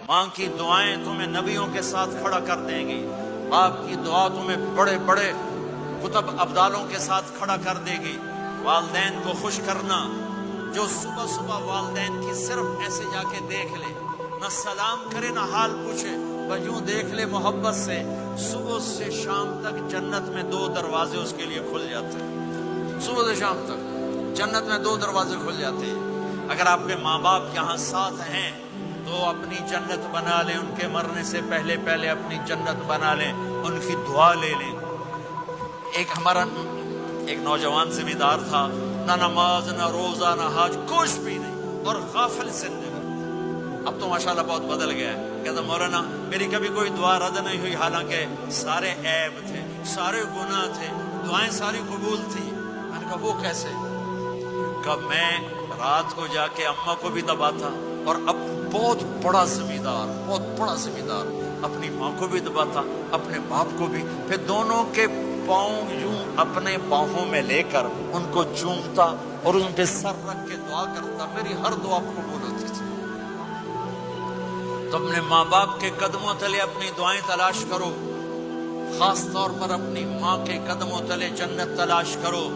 ماں کی دعائیں تمہیں نبیوں کے ساتھ کھڑا کر دیں گی، باپ کی دعا تمہیں بڑے بڑے کتب ابدالوں کے ساتھ کھڑا کر دے گی۔ والدین کو خوش کرنا، جو صبح صبح والدین کی صرف ایسے جا کے دیکھ لے، نہ سلام کرے نہ حال پوچھے، بس یوں دیکھ لے محبت سے، صبح سے شام تک جنت میں 2 دروازے اس کے لیے کھل جاتے ہیں۔ صبح سے شام تک جنت میں 2 دروازے کھل جاتے ہیں۔ اگر آپ کے ماں باپ یہاں ساتھ ہیں تو اپنی جنت بنا لیں، ان کے مرنے سے پہلے پہلے اپنی جنت بنا لیں، ان کی دعا لے لیں۔ ہمارا ایک نوجوان زمیندار تھا، نہ نماز نہ روزہ نہ حج، کچھ بھی نہیں، اور غافل زندگی۔ اب تو ماشاءاللہ بہت بدل گیا ہے۔ کہتا مولانا میری کبھی کوئی دعا رد نہیں ہوئی، حالانکہ سارے عیب تھے، سارے گناہ تھے، دعائیں ساری قبول تھی۔ میں نے کہا وہ کیسے؟ کب میں رات کو جا کے اماں کو بھی دباتا، اور اب بہت بڑا زمیندار اپنی ماں کو بھی دباتا، اپنے باپ کو بھی، پھر دونوں کے پاؤں یوں اپنے باہوں میں لے کر ان کو چومتا اور ان پہ سر رکھ کے دعا کرتا۔ میری ہر دعا قبول ہوتی تھی۔ تو اپنے ماں باپ کے قدموں تلے اپنی دعائیں تلاش کرو، خاص طور پر اپنی ماں کے قدموں تلے جنت تلاش کرو۔